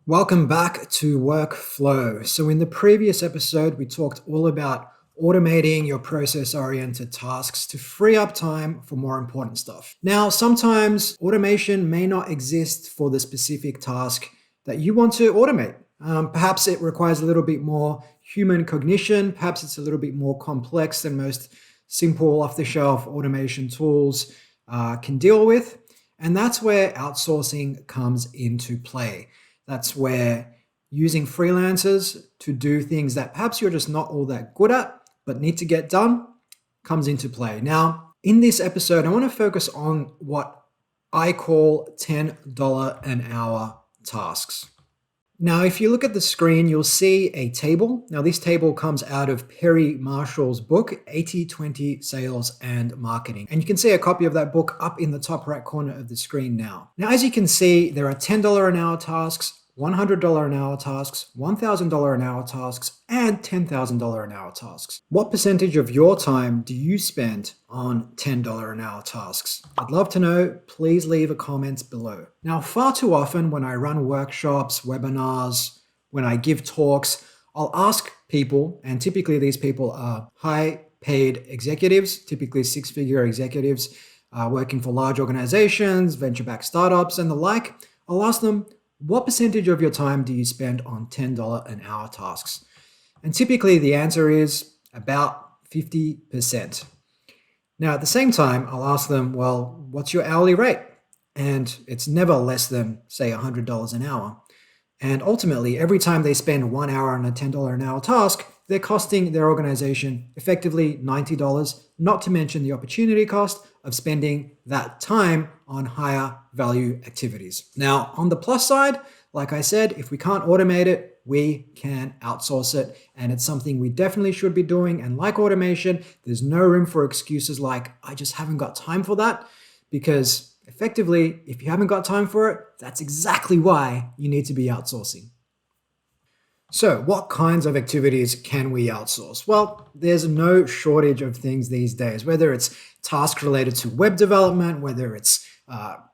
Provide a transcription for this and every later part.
Welcome back to Workflow. So, in the previous episode, we talked all about automating your process oriented tasks to free up time for more important stuff. Now, sometimes automation may not exist for the specific task that you want to automate. Perhaps it requires a little bit more human cognition, perhaps it's a little bit more complex than most simple off the shelf automation tools can deal with. And that's where outsourcing comes into play. That's where using freelancers to do things that perhaps you're just not all that good at, but need to get done, comes into play. Now, in this episode, I want to focus on what I call $10 an hour tasks. Now, if you look at the screen, you'll see a table. Now, this table comes out of Perry Marshall's book, 80/20 Sales and Marketing. And you can see a copy of that book up in the top right corner of the screen now. Now, as you can see, there are $10 an hour tasks, $100 an hour tasks, $1,000 an hour tasks, and $10,000 an hour tasks. What percentage of your time do you spend on $10 an hour tasks? I'd love to know. Please leave a comment below. Now, far too often when I run workshops, webinars, when I give talks, I'll ask people, and typically these people are high-paid executives, typically six-figure executives working for large organizations, venture-backed startups, and the like. I'll ask them, what percentage of your time do you spend on $10 an hour tasks? And typically the answer is about 50%. Now, at the same time, I'll ask them, well, what's your hourly rate? And it's never less than, say, $100 an hour. And ultimately, every time they spend 1 hour on a $10 an hour task, they're costing their organization effectively $90, not to mention the opportunity cost of spending that time on higher value activities. Now, on the plus side, like I said, if we can't automate it, we can outsource it. And it's something we definitely should be doing. And like automation, there's no room for excuses like, I just haven't got time for that. Because effectively, if you haven't got time for it, that's exactly why you need to be outsourcing. So what kinds of activities can we outsource? Well, there's no shortage of things these days, whether it's tasks related to web development, whether it's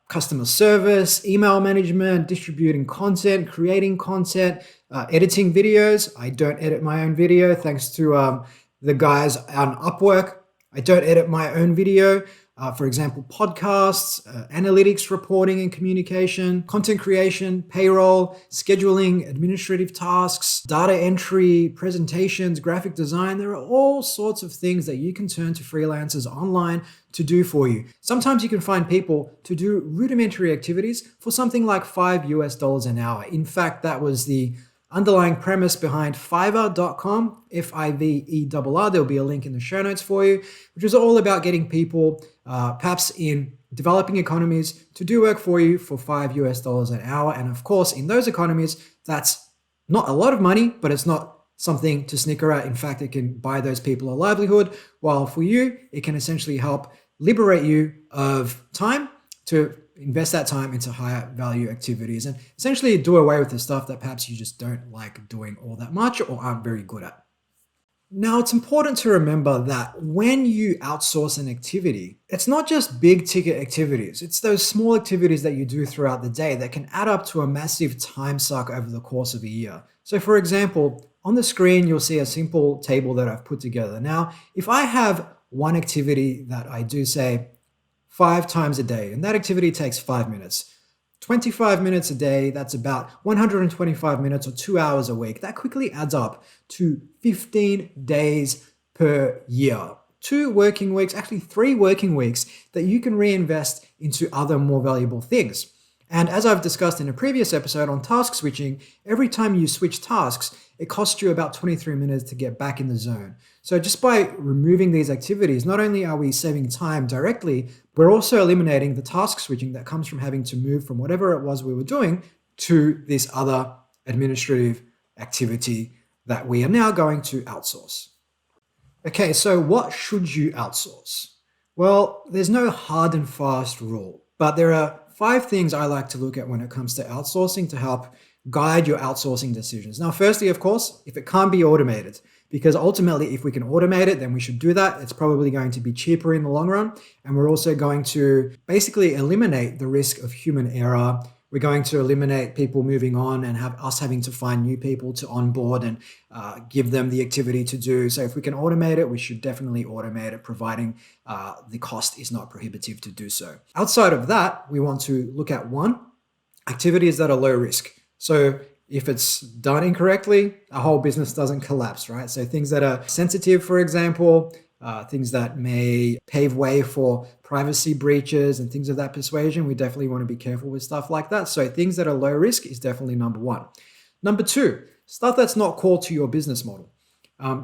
customer service, email management, distributing content, creating content, editing videos. I don't edit my own video thanks to the guys on Upwork. I don't edit my own video. For example, podcasts, analytics, reporting and communication, content creation, payroll, scheduling, administrative tasks, data entry, presentations, graphic design. There are all sorts of things that you can turn to freelancers online to do for you. Sometimes you can find people to do rudimentary activities for something like $5 an hour. In fact, that was the underlying premise behind Fiverr.com, Fiverr. There'll be a link in the show notes for you, which is all about getting people, perhaps in developing economies, to do work for you for $5 an hour. And of course, in those economies, that's not a lot of money, but it's not something to snicker at. In fact, it can buy those people a livelihood, while for you, it can essentially help liberate you of time to invest that time into higher value activities and essentially do away with the stuff that perhaps you just don't like doing all that much or aren't very good at. Now, it's important to remember that when you outsource an activity, it's not just big ticket activities. It's those small activities that you do throughout the day that can add up to a massive time suck over the course of a year. So for example, on the screen, you'll see a simple table that I've put together. Now, if I have one activity that I do, say, 5 times a day, and that activity takes 5 minutes. 25 minutes a day, that's about 125 minutes or 2 hours a week. That quickly adds up to 15 days per year. 2 working weeks, actually 3 working weeks that you can reinvest into other more valuable things. And as I've discussed in a previous episode on task switching, every time you switch tasks, it costs you about 23 minutes to get back in the zone. So just by removing these activities, not only are we saving time directly, we're also eliminating the task switching that comes from having to move from whatever it was we were doing to this other administrative activity that we are now going to outsource. Okay, so what should you outsource? Well, there's no hard and fast rule, but there are 5 things I like to look at when it comes to outsourcing to help guide your outsourcing decisions. Now, firstly, of course, if it can't be automated, because ultimately, if we can automate it, then we should do that. It's probably going to be cheaper in the long run. And we're also going to basically eliminate the risk of human error, we're going to eliminate people moving on and have us having to find new people to onboard and give them the activity to do. So if we can automate it, we should definitely automate it, providing the cost is not prohibitive to do so. Outside of that, we want to look at activities that are low risk. So if it's done incorrectly, a whole business doesn't collapse, right? So things that are sensitive, for example, things that may pave way for privacy breaches and things of that persuasion, we definitely want to be careful with stuff like that. So things that are low risk is definitely number one. Number two, stuff that's not core to your business model.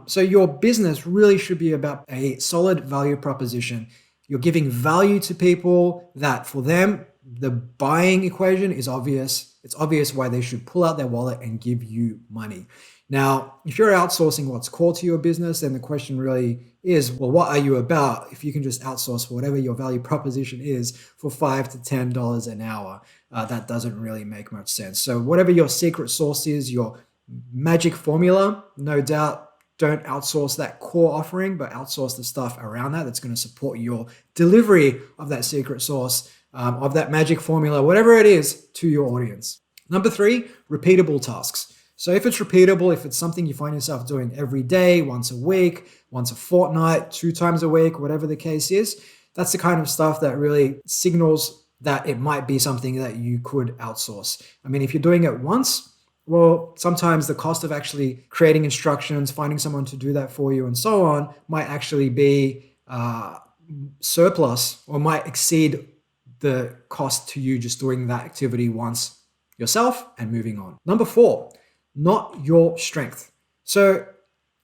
So your business really should be about a solid value proposition. You're giving value to people that for them, the buying equation is obvious. It's obvious why they should pull out their wallet and give you money. Now, if you're outsourcing what's core to your business, then the question really is, well, what are you about if you can just outsource whatever your value proposition is for $5 to $10 an hour? That doesn't really make much sense. So whatever your secret sauce is, your magic formula, no doubt, don't outsource that core offering, but outsource the stuff around that that's going to support your delivery of that secret sauce, of that magic formula, whatever it is, to your audience. Number three, repeatable tasks. So if it's repeatable, if it's something you find yourself doing every day, once a week, once a fortnight, 2 times a week, whatever the case is, that's the kind of stuff that really signals that it might be something that you could outsource. I mean, if you're doing it once, well, sometimes the cost of actually creating instructions, finding someone to do that for you and so on might actually be surplus or might exceed the cost to you just doing that activity once yourself and moving on. Number four, not your strength. So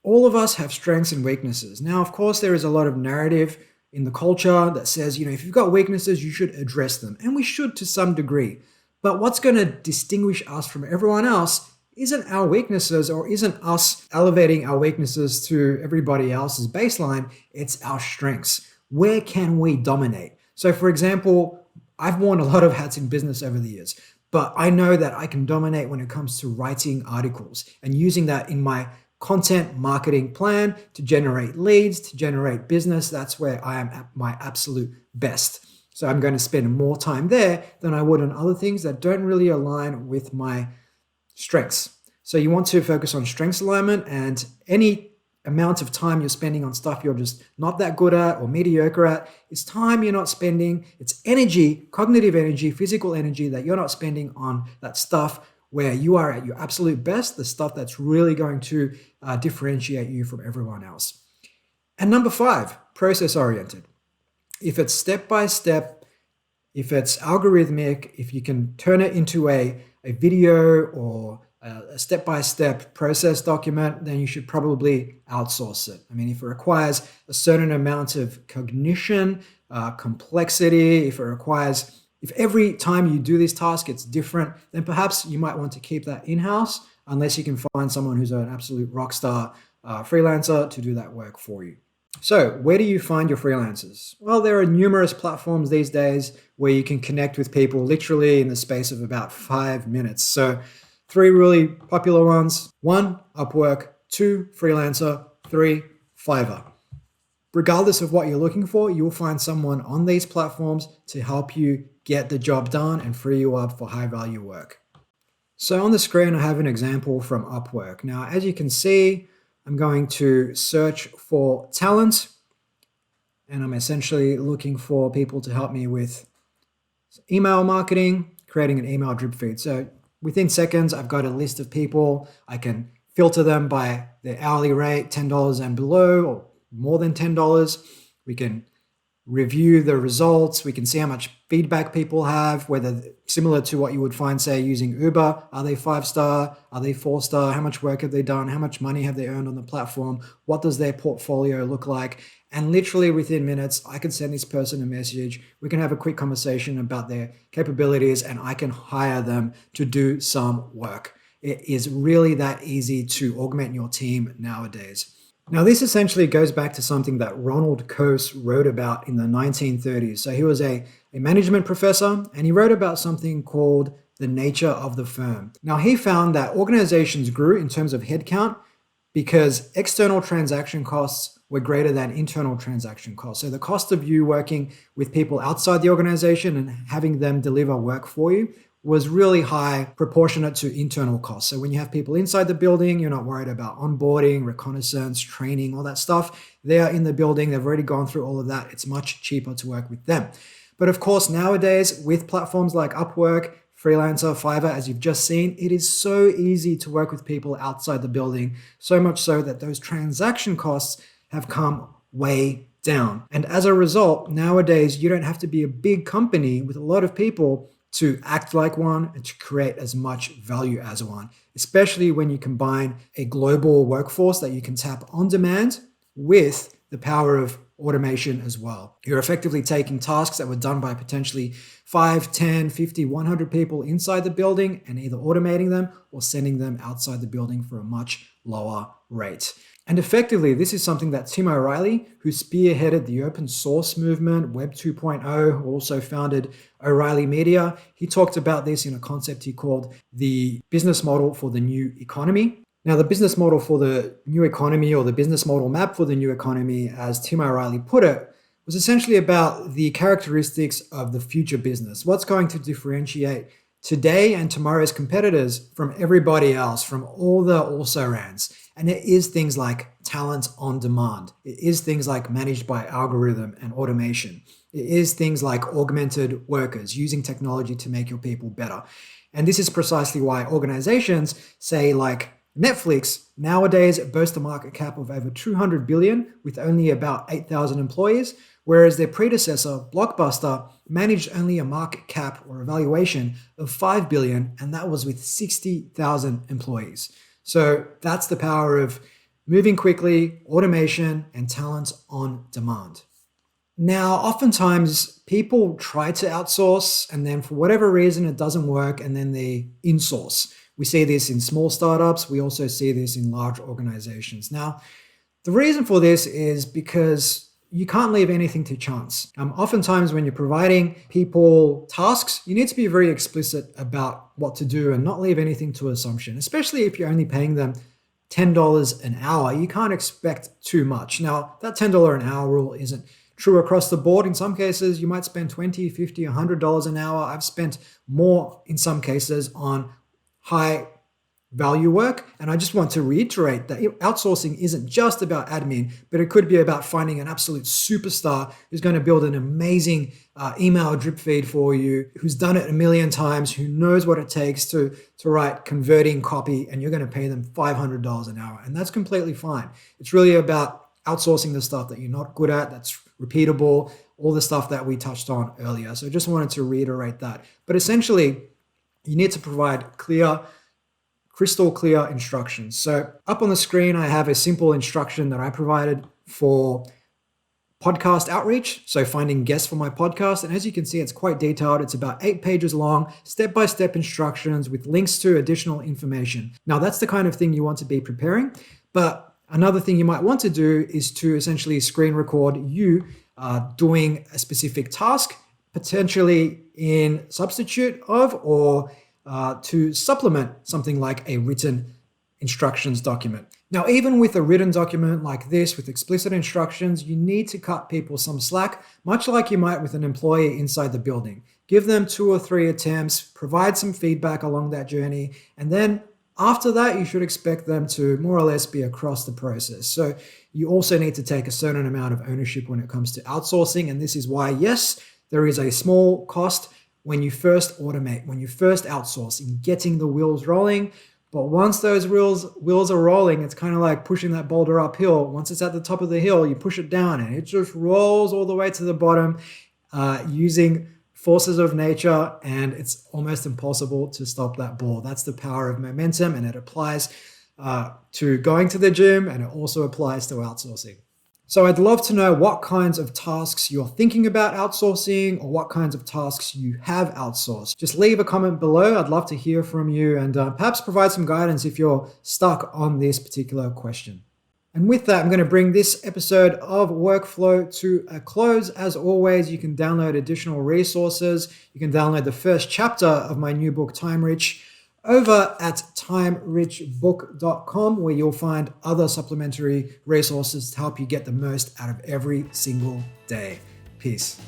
all of us have strengths and weaknesses. Now, of course, there is a lot of narrative in the culture that says, if you've got weaknesses, you should address them. And we should to some degree. But what's going to distinguish us from everyone else isn't our weaknesses or isn't us elevating our weaknesses to everybody else's baseline. It's our strengths. Where can we dominate? So for example, I've worn a lot of hats in business over the years, but I know that I can dominate when it comes to writing articles and using that in my content marketing plan to generate leads, to generate business. That's where I am at my absolute best. So I'm going to spend more time there than I would on other things that don't really align with my strengths. So you want to focus on strengths alignment, and any amount of time you're spending on stuff you're just not that good at or mediocre at, it's time you're not spending. It's energy, cognitive energy, physical energy that you're not spending on that stuff where you are at your absolute best, the stuff that's really going to differentiate you from everyone else. And number five, process oriented. If it's step by step, if it's algorithmic, if you can turn it into a video or a step-by-step process document, then you should probably outsource it. I mean, if it requires a certain amount of cognition, complexity, if every time you do this task, it's different, then perhaps you might want to keep that in-house unless you can find someone who's an absolute rock star freelancer to do that work for you. So where do you find your freelancers? Well, there are numerous platforms these days where you can connect with people literally in the space of about 5 minutes. So 3 really popular ones: 1, Upwork; 2, Freelancer; 3, Fiverr. Regardless of what you're looking for, you'll find someone on these platforms to help you get the job done and free you up for high value work. So on the screen, I have an example from Upwork. Now, as you can see, I'm going to search for talent, and I'm essentially looking for people to help me with email marketing, creating an email drip feed. So within seconds, I've got a list of people. I can filter them by their hourly rate, $10 and below, or more than $10. We can review the results. We can see how much feedback people have, whether similar to what you would find, say, using Uber. Are they 5-star? Are they 4-star? How much work have they done? How much money have they earned on the platform? What does their portfolio look like? And literally within minutes, I can send this person a message. We can have a quick conversation about their capabilities, and I can hire them to do some work. It is really that easy to augment your team nowadays. Now, this essentially goes back to something that Ronald Coase wrote about in the 1930s. So he was a management professor, and he wrote about something called the nature of the firm. Now, he found that organizations grew in terms of headcount because external transaction costs were greater than internal transaction costs. So the cost of you working with people outside the organization and having them deliver work for you was really high proportionate to internal costs. So when you have people inside the building, you're not worried about onboarding, reconnaissance, training, all that stuff. They are in the building. They've already gone through all of that. It's much cheaper to work with them. But of course, nowadays with platforms like Upwork, Freelancer, Fiverr, as you've just seen, it is so easy to work with people outside the building, so much so that those transaction costs have come way down. And as a result, nowadays, you don't have to be a big company with a lot of people to act like one and to create as much value as one, especially when you combine a global workforce that you can tap on demand with the power of automation as well. You're effectively taking tasks that were done by potentially 5, 10, 50, 100 people inside the building and either automating them or sending them outside the building for a much lower rate. And effectively, this is something that Tim O'Reilly, who spearheaded the open source movement, Web 2.0, who also founded O'Reilly Media, he talked about this in a concept he called the business model for the new economy. Now, the business model for the new economy, or the business model map for the new economy, as Tim O'Reilly put it, was essentially about the characteristics of the future business. What's going to differentiate today and tomorrow's competitors from everybody else, from all the also-rans. And it is things like talent on demand. It is things like managed by algorithm and automation. It is things like augmented workers, using technology to make your people better. And this is precisely why organizations say, like Netflix, nowadays boasts a market cap of over 200 billion with only about 8,000 employees, whereas their predecessor, Blockbuster, managed only a market cap or evaluation of 5 billion, and that was with 60,000 employees. So that's the power of moving quickly, automation, and talent on demand. Now, oftentimes people try to outsource and then for whatever reason it doesn't work and then they insource. We see this in small startups. We also see this in large organizations. Now, the reason for this is because you can't leave anything to chance. Oftentimes when you're providing people tasks, you need to be very explicit about what to do and not leave anything to assumption, especially if you're only paying them $10 an hour. You can't expect too much. Now, that $10 an hour rule isn't true across the board. In some cases, you might spend $20, $50, $100 an hour. I've spent more in some cases on high value work. And I just want to reiterate that outsourcing isn't just about admin, but it could be about finding an absolute superstar who's going to build an amazing email drip feed for you, who's done it a million times, who knows what it takes to write converting copy, and you're going to pay them $500 an hour. And that's completely fine. It's really about outsourcing the stuff that you're not good at, that's repeatable, all the stuff that we touched on earlier. So I just wanted to reiterate that. But essentially, you need to provide crystal clear instructions. So up on the screen, I have a simple instruction that I provided for podcast outreach. So finding guests for my podcast. And as you can see, it's quite detailed. It's about 8 pages long, step-by-step instructions with links to additional information. Now, that's the kind of thing you want to be preparing. But another thing you might want to do is to essentially screen record you doing a specific task, potentially in substitute of or to supplement something like a written instructions document. Now, even with a written document like this with explicit instructions, you need to cut people some slack, much like you might with an employee inside the building. Give them 2 or 3 attempts, provide some feedback along that journey, and then after that, you should expect them to more or less be across the process. So you also need to take a certain amount of ownership when it comes to outsourcing, and this is why, yes, there is a small cost when you first automate, when you first outsource in getting the wheels rolling. But once those wheels are rolling, it's kind of like pushing that boulder uphill. Once it's at the top of the hill, you push it down and it just rolls all the way to the bottom using forces of nature, and it's almost impossible to stop that ball. That's the power of momentum, and it applies to going to the gym, and it also applies to outsourcing. So I'd love to know what kinds of tasks you're thinking about outsourcing or what kinds of tasks you have outsourced. Just leave a comment below. I'd love to hear from you and perhaps provide some guidance if you're stuck on this particular question. And with that, I'm going to bring this episode of Workflow to a close. As always, you can download additional resources. You can download the first chapter of my new book, Time Rich, over at timerichbook.com, where you'll find other supplementary resources to help you get the most out of every single day. Peace.